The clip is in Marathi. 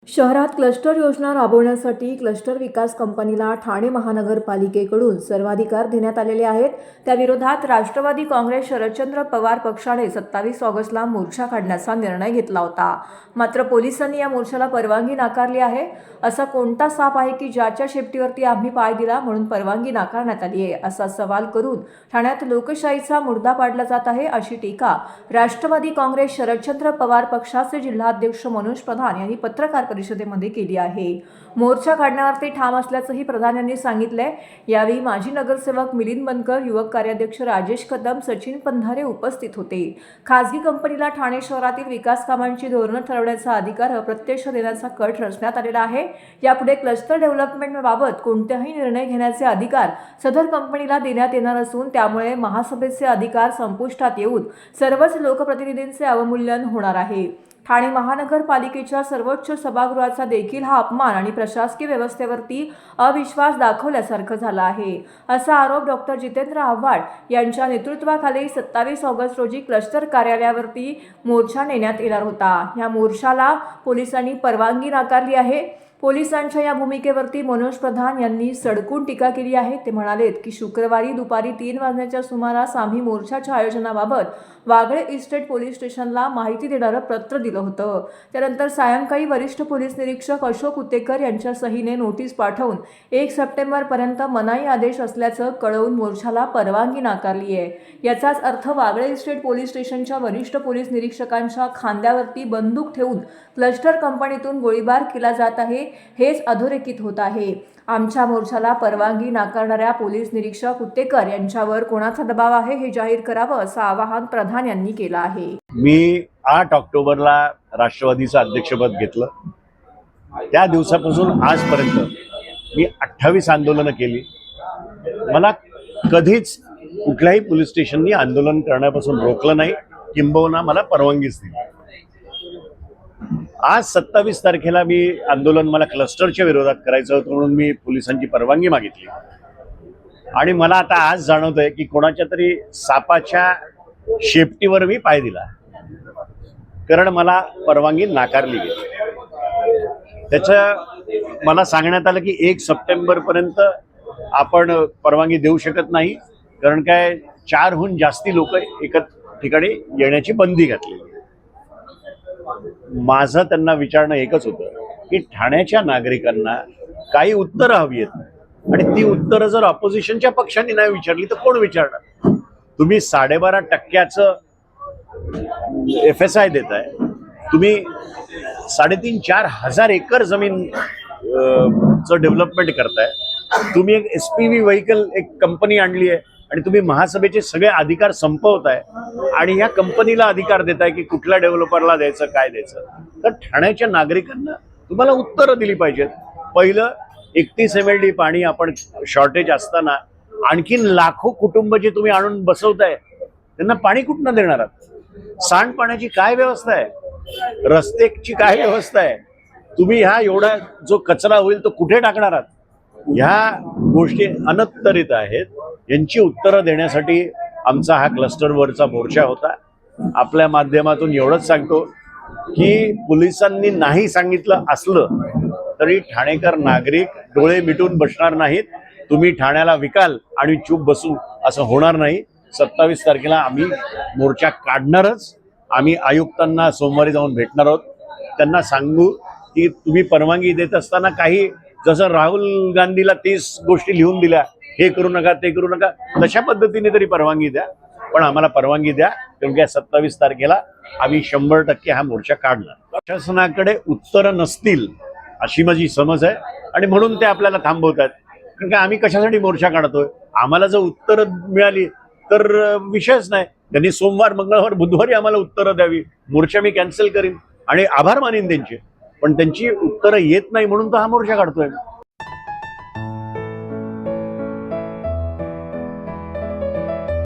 शहरात क्लस्टर योजना राबवण्यासाठी क्लस्टर विकास कंपनीला ठाणे महानगरपालिकेकडून सर्वाधिकार देण्यात आलेले आहेत। त्या विरोधात राष्ट्रवादी काँग्रेस शरदचंद्र पवार पक्षाने 27 ऑगस्टला मोर्चा काढण्याचा निर्णय घेतला होता। मात्र पोलिसांनी या मोर्चाला परवानगी नाकारली आहे। असा कोणता साप आहे की ज्याच्या शेपटीवरती आम्ही पाय दिला म्हणून परवानगी नाकारण्यात आली आहे, असा सवाल करून ठाण्यात लोकशाहीचा मुर्दा पाडला जात आहे, अशी टीका राष्ट्रवादी काँग्रेस शरदचंद्र पवार पक्षाचे जिल्हाध्यक्ष मनोज प्रधान यांनी पत्रकार परिषदेमध्ये केली आहे। मोर्चा काढण्यावरती ठाम असल्याचंही प्रधान यांनी सांगितलंय। यावेळी माजी नगरसेवक मिलिंद बनकर, युवक कार्याध्यक्ष राजेश कदम, सचिन पंधारे उपस्थित होते। खासगी कंपनीला ठाणे शहरातील विकास कामांची धोरणं ठरवण्याचा अधिकार अप्रत्यक्ष देण्याचा कट रचण्यात आलेला आहे। यापुढे क्लस्टर डेव्हलपमेंटबाबत कोणताही निर्णय घेण्याचे अधिकार सदर कंपनीला देण्यात येणार असून त्यामुळे महासभेचे अधिकार संपुष्टात येऊन सर्वच लोकप्रतिनिधींचे अवमूल्यन होणार आहे। ठाणे महानगरपालिकेच्या सर्वोच्च सभागृहाचा देखील हा अपमान आणि प्रशासकीय व्यवस्थेवरती अविश्वास दाखवल्यासारखं झालं आहे, असा आरोप डॉक्टर जितेंद्र आव्हाड यांच्या नेतृत्वाखाली 27 ऑगस्ट रोजी क्लस्टर कार्यालयावरती मोर्चा नेण्यात येणार होता। या मोर्चाला पोलिसांनी परवानगी नाकारली आहे। पोलिसांच्या या भूमिकेवरती मनोज प्रधान यांनी सडकून टीका केली आहे। ते म्हणालेत की शुक्रवारी दुपारी 3 वाजण्याच्या सुमारास आम्ही मोर्चाच्या आयोजनाबाबत वागळे इस्टेट पोलीस स्टेशनला माहिती देणारं पत्र दिलं होतं। त्यानंतर सायंकाळी वरिष्ठ पोलीस निरीक्षक अशोक उतेकर यांच्या सहीने नोटीस पाठवून 1 सप्टेंबरपर्यंत मनाई आदेश असल्याचं कळवून मोर्चाला परवानगी नाकारली आहे। याचाच अर्थ वागळे इस्टेट पोलीस स्टेशनच्या वरिष्ठ पोलीस निरीक्षकांच्या खांद्यावरती बंदूक ठेवून क्लस्टर कंपनीतून गोळीबार केला जात आहे, हेच अधोरेखित होत आहे। आमच्या मोर्चाला परवानगी नाकारणाऱ्या पोलीस निरीक्षक उत्तेकर यांच्यावर कोणाचा दबाव आहे हे जाहीर करावं, असं आवाहन प्रधान यांनी केलं आहे। मी 8 ऑक्टोबरला राष्ट्रवादीचं अध्यक्षपद घेतलं। त्या दिवसापासून आजपर्यंत मी 28 आंदोलनं केली। मला कधीच कुठल्याही पोलीस स्टेशननी आंदोलन करण्यापासून रोखलं नाही, किंबहुना मला परवानगीच दिली। आज 27 तारखेला मी आंदोलन मला क्लस्टरच्या विरोधात करायचं होतं म्हणून मी पोलिसांची परवानगी मागितली आणि मला आता आज जाणवतंय की कोणाच्या तरी सापाच्या शेपटीवर मी पाय दिला, कारण मला परवानगी नाकारली गेली। त्याचं मला सांगण्यात आलं की 1 सप्टेंबरपर्यंत आपण परवानगी देऊ शकत नाही, कारण काय 4हून जास्ती लोक एका ठिकाणी येण्याची बंदी घातलेली। माझं त्यांना विचारणं एकच होतं की ठाण्याच्या नागरिकांना काही उत्तरं हवी आहेत आणि ती उत्तरं जर ऑपोजिशनच्या पक्षांनी नाही विचारली तर कोण विचारणार? तुम्ही 12.5% FSI देताय, तुम्ही 3,500-4 हजार एकर जमीन डेव्हलपमेंट करताय, तुम्ही एक SPV व्हेकल एक कंपनी आणली आहे आणि तुम्ही महासभेचे सगळे अधिकार संपवताय आणि ह्या कंपनीला अधिकार देताय की कुठल्या डेव्हलपरला द्यायचं, काय द्यायचं। तर ठाण्याच्या नागरिकांना तुम्हाला उत्तरं दिली पाहिजेत। पहिलं 31 MLD पाणी आपण शॉर्टेज असताना आणखीन लाखो कुटुंब जे तुम्ही आणून बसवताय त्यांना पाणी कुठनं देणार आहात? सांडपाण्याची काय व्यवस्था आहे? रस्त्याची काय व्यवस्था आहे? तुम्ही ह्या एवढा जो कचरा होईल तो कुठे टाकणार आहात? ह्या गोष्टी अनत्तरित आहेत। यांची उत्तरं देण्यासाठी आमचा हा क्लस्टरवरचा मोर्चा होता। आपल्या माध्यमातून एवढंच सांगतो की पोलिसांनी नाही सांगितलं असलं तरी ठाणेकर नागरिक डोळे मिटून बसणार नाहीत। तुम्ही ठाण्याला विकाल आणि चूप बसू असं होणार नाही। 27 तारखेला आम्ही मोर्चा काढणारच। आम्ही आयुक्तांना सोमवारी जाऊन भेटणार आहोत, त्यांना सांगू की तुम्ही परवानगी देत असताना काही जसं राहुल गांधीला 30 गोष्टी लिहून दिल्या, हे करू नका ते करू नका, तशा पद्धतीने तरी परवानगी द्या, पण आम्हाला परवानगी द्या, कारण की 27 तारखेला आम्ही 100% हा मोर्चा काढणार। प्रशासनाकडे उत्तरं नसतील अशी माझी समज आहे आणि म्हणून ते आपल्याला थांबवतात, कारण की आम्ही कशासाठी मोर्चा काढतोय? आम्हाला जर उत्तरं मिळाली तर विषयच नाही। त्यांनी सोमवार, मंगळवार, बुधवारी आम्हाला उत्तरं द्यावी, मोर्चा मी कॅन्सल करीन आणि आभार मानीन त्यांचे, पण त्यांची उत्तरं येत नाही म्हणून तर हा मोर्चा काढतोय।